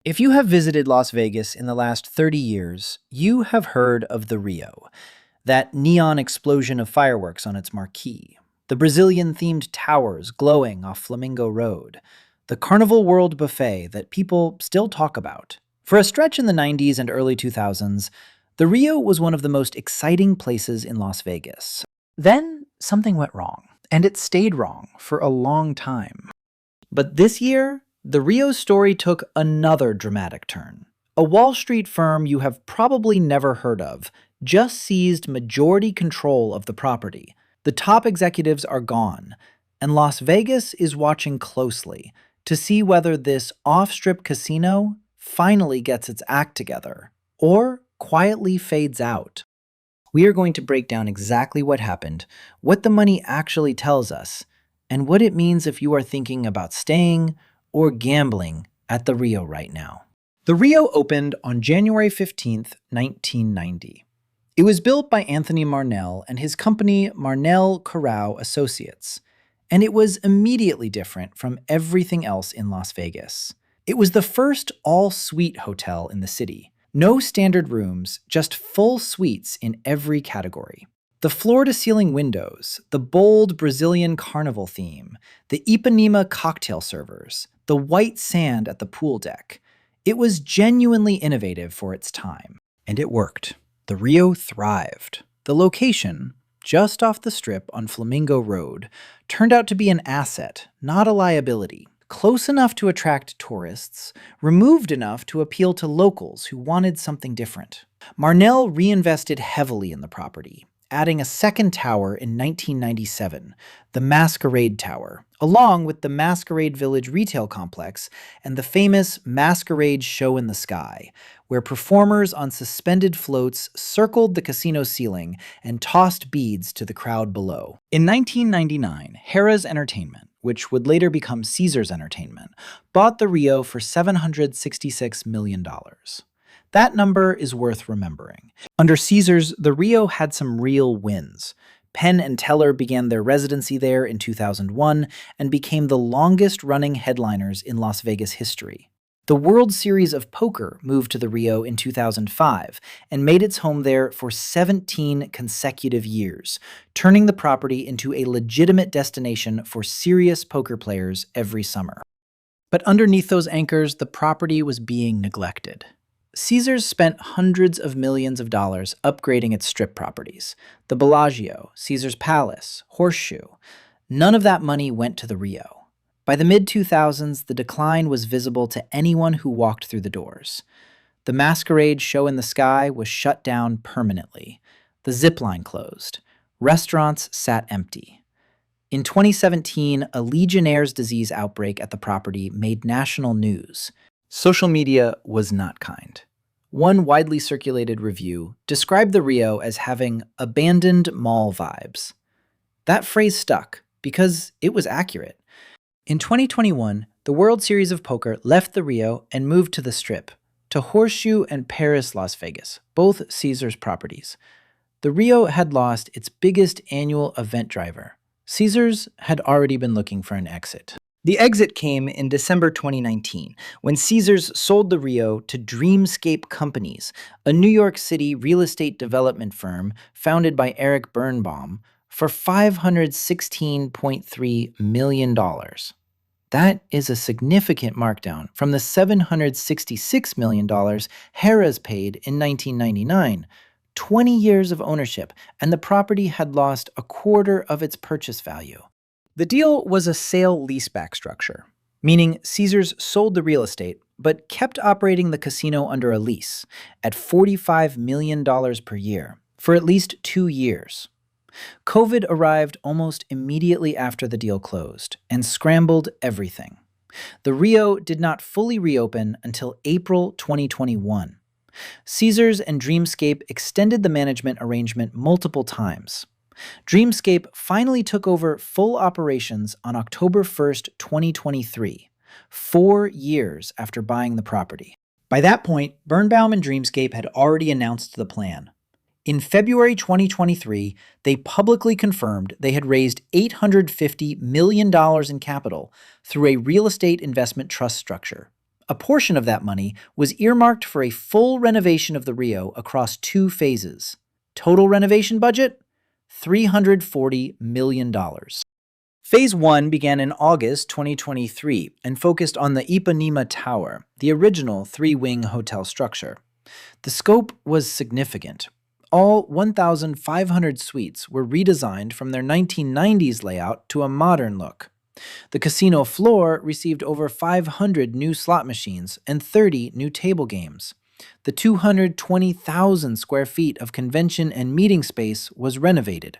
If you have visited Las Vegas in the last 30 years, you have heard of the Rio, that neon explosion of fireworks on its marquee, the Brazilian-themed towers glowing off Flamingo Road, the Carnival World Buffet that people still talk about. For a stretch in the 90s and early 2000s, the Rio was one of the most exciting places in Las Vegas. Then something went wrong, and it stayed wrong for a long time. But this year, the Rio story took another dramatic turn. A Wall Street firm you have probably never heard of just seized majority control of the property. The top executives are gone, and Las Vegas is watching closely to see whether this off-strip casino finally gets its act together or quietly fades out. We are going to break down exactly what happened, what the money actually tells us, and what it means if you are thinking about staying or gambling at the Rio right now. The Rio opened on January 15th, 1990. It was built by Anthony Marnell and his company Marnell Corrao Associates, and it was immediately different from everything else in Las Vegas. It was the first all-suite hotel in the city. No standard rooms, just full suites in every category. The floor-to-ceiling windows, the bold Brazilian carnival theme, the Ipanema cocktail servers, the white sand at the pool deck. It was genuinely innovative for its time. And it worked. The Rio thrived. The location, just off the strip on Flamingo Road, turned out to be an asset, not a liability. Close enough to attract tourists, removed enough to appeal to locals who wanted something different. Marnell reinvested heavily in the property, adding a second tower in 1997, the Masquerade Tower, along with the Masquerade Village retail complex and the famous Masquerade Show in the Sky, where performers on suspended floats circled the casino ceiling and tossed beads to the crowd below. In 1999, Harrah's Entertainment, which would later become Caesars Entertainment, bought the Rio for $766 million. That number is worth remembering. Under Caesars, the Rio had some real wins. Penn and Teller began their residency there in 2001 and became the longest-running headliners in Las Vegas history. The World Series of Poker moved to the Rio in 2005 and made its home there for 17 consecutive years, turning the property into a legitimate destination for serious poker players every summer. But underneath those anchors, the property was being neglected. Caesars spent hundreds of millions of dollars upgrading its strip properties. The Bellagio, Caesars Palace, Horseshoe. None of that money went to the Rio. By the mid-2000s, the decline was visible to anyone who walked through the doors. The Masquerade Show in the Sky was shut down permanently. The zip line closed. Restaurants sat empty. In 2017, a Legionnaire's disease outbreak at the property made national news. Social media was not kind. One widely circulated review described the Rio as having abandoned mall vibes. That phrase stuck because it was accurate. In 2021, the World Series of Poker left the Rio and moved to the Strip, to Horseshoe and Paris Las Vegas, both Caesars properties. The Rio had lost its biggest annual event driver. Caesars had already been looking for an exit. The exit came in December 2019, when Caesars sold the Rio to Dreamscape Companies, a New York City real estate development firm founded by Eric Birnbaum, for $516.3 million. That is a significant markdown from the $766 million Harrah's paid in 1999, 20 years of ownership, and the property had lost a quarter of its purchase value. The deal was a sale-leaseback structure, meaning Caesars sold the real estate but kept operating the casino under a lease at $45 million per year for at least 2 years. COVID arrived almost immediately after the deal closed and scrambled everything. The Rio did not fully reopen until April 2021. Caesars and Dreamscape extended the management arrangement multiple times. Dreamscape finally took over full operations on October 1st, 2023, 4 years after buying the property. By that point, Birnbaum and Dreamscape had already announced the plan. In February 2023, they publicly confirmed they had raised $850 million in capital through a real estate investment trust structure, A portion of that money was earmarked for a full renovation of the Rio across 2 phases. Total renovation budget? $340 million. Phase 1 began in August 2023 and focused on the Ipanema Tower, the original 3-wing hotel structure. The scope was significant. All 1,500 suites were redesigned from their 1990s layout to a modern look. The casino floor received over 500 new slot machines and 30 new table games. The 220,000 square feet of convention and meeting space was renovated.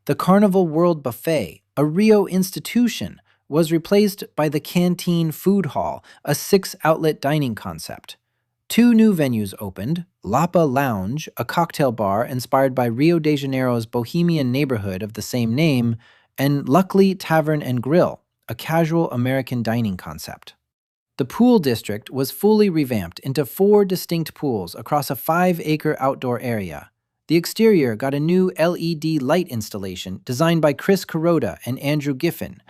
The Carnival World Buffet, a Rio institution, was replaced by the Canteen Food Hall, a 6-outlet dining concept. 2 new venues opened: Lapa Lounge, a cocktail bar inspired by Rio de Janeiro's bohemian neighborhood of the same name, and Luckley Tavern and Grill, a casual American dining concept. The pool district was fully revamped into 4 distinct pools across a 5-acre outdoor area. The exterior got a new LED light installation designed by Chris Kuroda and Andrew Giffen.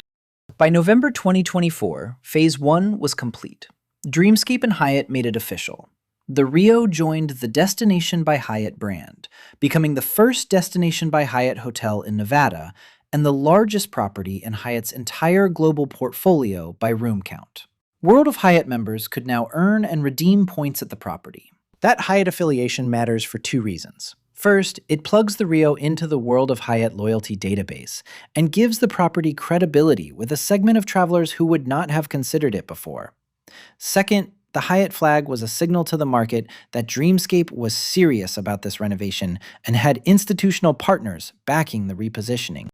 By November 2024, Phase 1 was complete. Dreamscape and Hyatt made it official. The Rio joined the Destination by Hyatt brand, becoming the first Destination by Hyatt hotel in Nevada and the largest property in Hyatt's entire global portfolio by room count. World of Hyatt members could now earn and redeem points at the property. That Hyatt affiliation matters for 2 reasons. First, it plugs the Rio into the World of Hyatt loyalty database and gives the property credibility with a segment of travelers who would not have considered it before. Second, the Hyatt flag was a signal to the market that Dreamscape was serious about this renovation and had institutional partners backing the repositioning.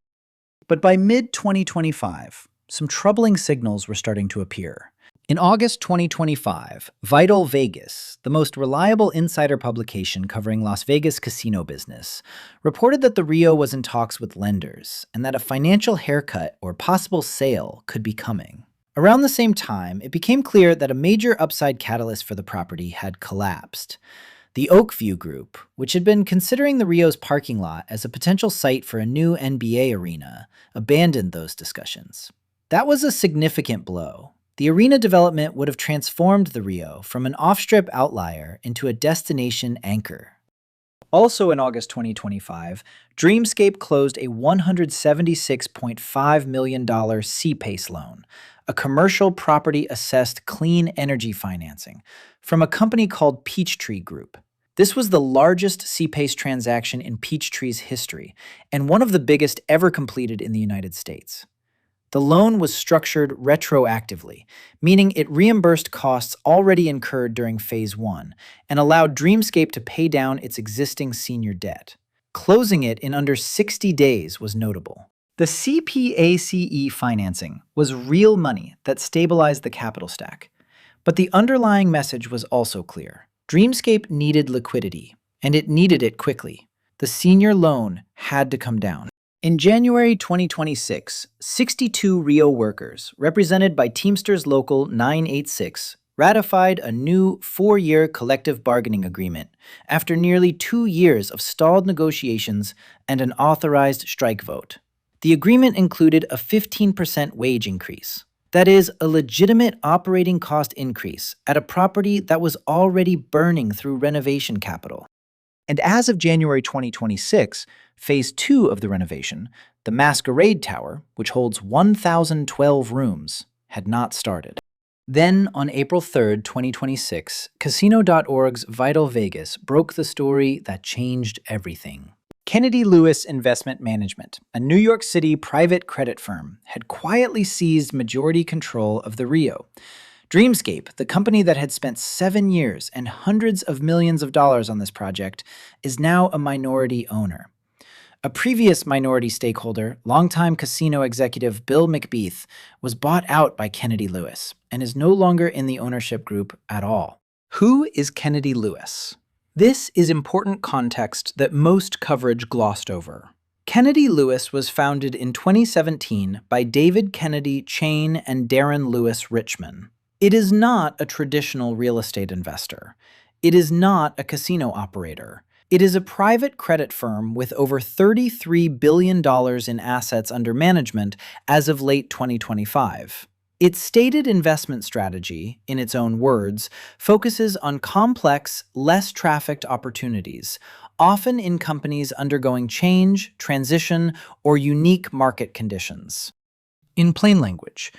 But by mid-2025, some troubling signals were starting to appear. In August 2025, Vital Vegas, the most reliable insider publication covering Las Vegas casino business, reported that the Rio was in talks with lenders and that a financial haircut or possible sale could be coming. Around the same time, it became clear that a major upside catalyst for the property had collapsed. The Oakview Group, which had been considering the Rio's parking lot as a potential site for a new NBA arena, abandoned those discussions. That was a significant blow. The arena development would have transformed the Rio from an off-strip outlier into a destination anchor. Also in August 2025, Dreamscape closed a $176.5 million CPACE loan, a commercial property-assessed clean energy financing, from a company called Peachtree Group. This was the largest CPACE transaction in Peachtree's history, and one of the biggest ever completed in the United States. The loan was structured retroactively, meaning it reimbursed costs already incurred during Phase 1 and allowed Dreamscape to pay down its existing senior debt. Closing it in under 60 days was notable. The CPACE financing was real money that stabilized the capital stack. But the underlying message was also clear. Dreamscape needed liquidity, and it needed it quickly. The senior loan had to come down. In January 2026, 62 Rio workers, represented by Teamsters Local 986, ratified a new 4-year collective bargaining agreement after nearly 2 years of stalled negotiations and an authorized strike vote. The agreement included a 15% wage increase. That is, a legitimate operating cost increase at a property that was already burning through renovation capital. And as of January 2026, Phase 2 of the renovation, the Masquerade Tower, which holds 1,012 rooms, had not started. Then, on April 3, 2026, Casino.org's Vital Vegas broke the story that changed everything. Kennedy Lewis Investment Management, a New York City private credit firm, had quietly seized majority control of the Rio. Dreamscape, the company that had spent 7 years and hundreds of millions of dollars on this project, is now a minority owner. A previous minority stakeholder, longtime casino executive Bill McBeath, was bought out by Kennedy Lewis and is no longer in the ownership group at all. Who is Kennedy Lewis? This is important context that most coverage glossed over. Kennedy Lewis was founded in 2017 by David Kennedy Chain and Darren Lewis Richman. It is not a traditional real estate investor. It is not a casino operator. It is a private credit firm with over $33 billion in assets under management as of late 2025. Its stated investment strategy, in its own words, focuses on complex, less trafficked opportunities, often in companies undergoing change, transition, or unique market conditions. In plain language,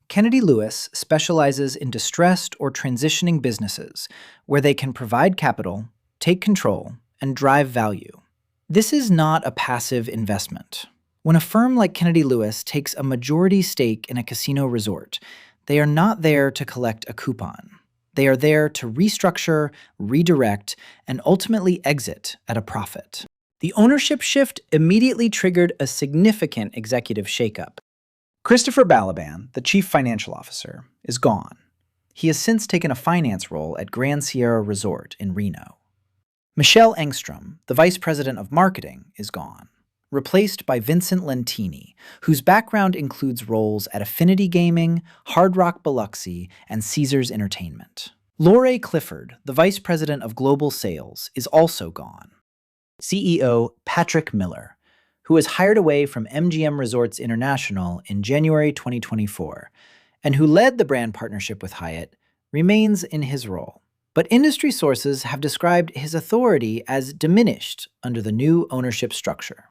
Kennedy Lewis specializes in distressed or transitioning businesses where they can provide capital, take control, and drive value. This is not a passive investment. When a firm like Kennedy Lewis takes a majority stake in a casino resort, they are not there to collect a coupon. They are there to restructure, redirect, and ultimately exit at a profit. The ownership shift immediately triggered a significant executive shakeup. Christopher Balaban, the chief financial officer, is gone. He has since taken a finance role at Grand Sierra Resort in Reno. Michelle Engstrom, the vice president of marketing, is gone, replaced by Vincent Lentini, whose background includes roles at Affinity Gaming, Hard Rock Biloxi, and Caesars Entertainment. Lorraine Clifford, the vice president of global sales, is also gone. CEO Patrick Miller, who was hired away from MGM Resorts International in January 2024, and who led the brand partnership with Hyatt, remains in his role. But industry sources have described his authority as diminished under the new ownership structure.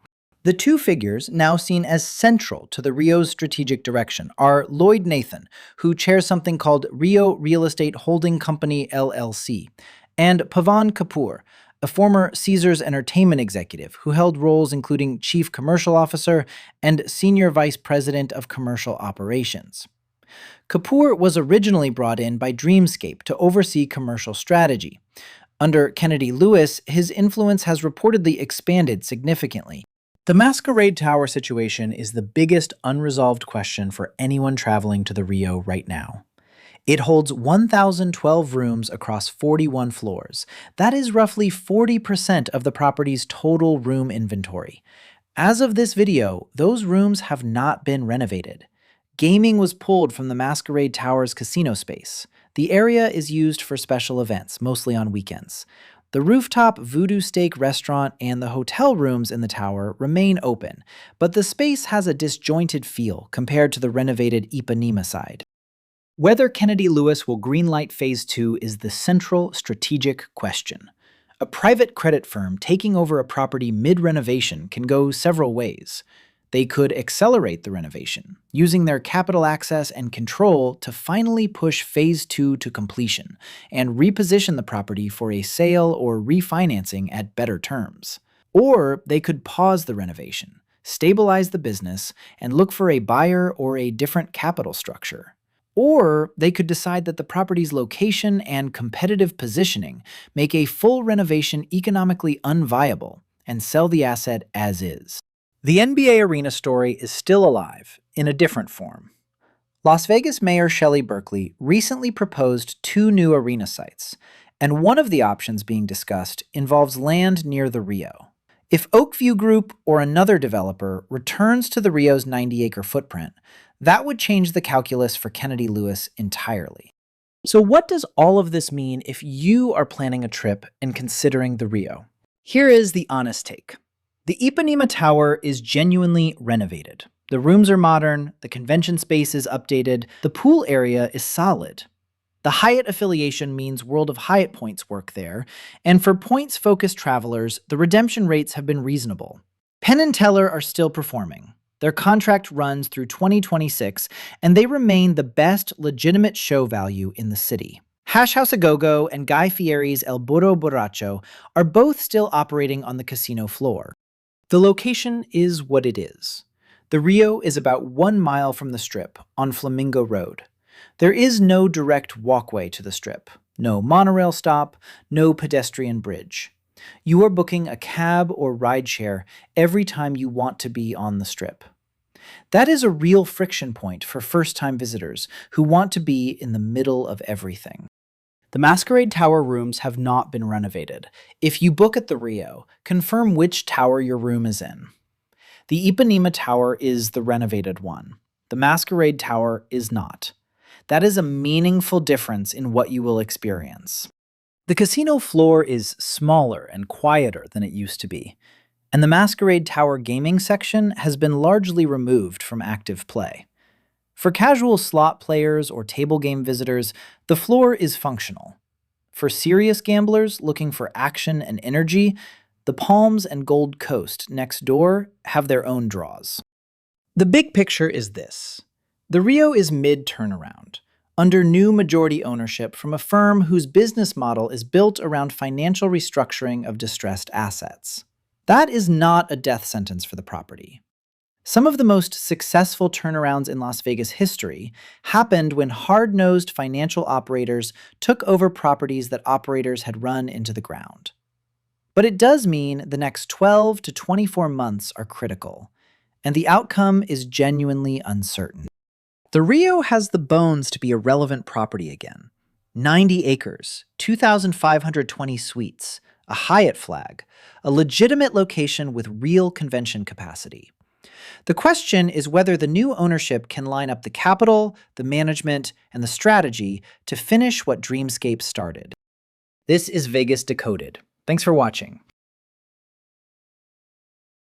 The two figures, now seen as central to the Rio's strategic direction, are Lloyd Nathan, who chairs something called Rio Real Estate Holding Company LLC, and Pavan Kapoor, a former Caesars Entertainment executive who held roles including Chief Commercial Officer and Senior Vice President of Commercial Operations. Kapoor was originally brought in by Dreamscape to oversee commercial strategy. Under Kennedy Lewis, his influence has reportedly expanded significantly. The Masquerade Tower situation is the biggest unresolved question for anyone traveling to the Rio right now. It holds 1,012 rooms across 41 floors. That is roughly 40% of the property's total room inventory. As of this video, those rooms have not been renovated. Gaming was pulled from the Masquerade Tower's casino space. The area is used for special events, mostly on weekends. The rooftop Voodoo Steak restaurant and the hotel rooms in the tower remain open, but the space has a disjointed feel compared to the renovated Ipanema side. Whether Kennedy Lewis will greenlight Phase 2 is the central strategic question. A private credit firm taking over a property mid-renovation can go several ways. They could accelerate the renovation, using their capital access and control to finally push Phase 2 to completion and reposition the property for a sale or refinancing at better terms. Or they could pause the renovation, stabilize the business, and look for a buyer or a different capital structure. Or they could decide that the property's location and competitive positioning make a full renovation economically unviable and sell the asset as is. The NBA arena story is still alive, in a different form. Las Vegas Mayor Shelley Berkeley recently proposed 2 new arena sites, and one of the options being discussed involves land near the Rio. If Oakview Group or another developer returns to the Rio's 90-acre footprint, that would change the calculus for Kennedy Lewis entirely. So what does all of this mean if you are planning a trip and considering the Rio? Here is the honest take. The Ipanema Tower is genuinely renovated. The rooms are modern, the convention space is updated, the pool area is solid. The Hyatt affiliation means World of Hyatt points work there, and for points-focused travelers, the redemption rates have been reasonable. Penn and Teller are still performing. Their contract runs through 2026, and they remain the best legitimate show value in the city. Hash House A Go-Go and Guy Fieri's El Burro Borracho are both still operating on the casino floor. The location is what it is. The Rio is about 1 mile from the Strip, on Flamingo Road. There is no direct walkway to the Strip, no monorail stop, no pedestrian bridge. You are booking a cab or rideshare every time you want to be on the Strip. That is a real friction point for first-time visitors who want to be in the middle of everything. The Masquerade Tower rooms have not been renovated. If you book at the Rio, confirm which tower your room is in. The Ipanema Tower is the renovated one. The Masquerade Tower is not. That is a meaningful difference in what you will experience. The casino floor is smaller and quieter than it used to be, and the Masquerade Tower gaming section has been largely removed from active play. For casual slot players or table game visitors, the floor is functional. For serious gamblers looking for action and energy, the Palms and Gold Coast next door have their own draws. The big picture is this. The Rio is mid-turnaround, under new majority ownership from a firm whose business model is built around financial restructuring of distressed assets. That is not a death sentence for the property. Some of the most successful turnarounds in Las Vegas history happened when hard-nosed financial operators took over properties that operators had run into the ground. But it does mean the next 12 to 24 months are critical, and the outcome is genuinely uncertain. The Rio has the bones to be a relevant property again. 90 acres, 2,520 suites, a Hyatt flag, a legitimate location with real convention capacity. The question is whether the new ownership can line up the capital, the management, and the strategy to finish what Dreamscape started. This is Vegas Decoded. Thanks for watching.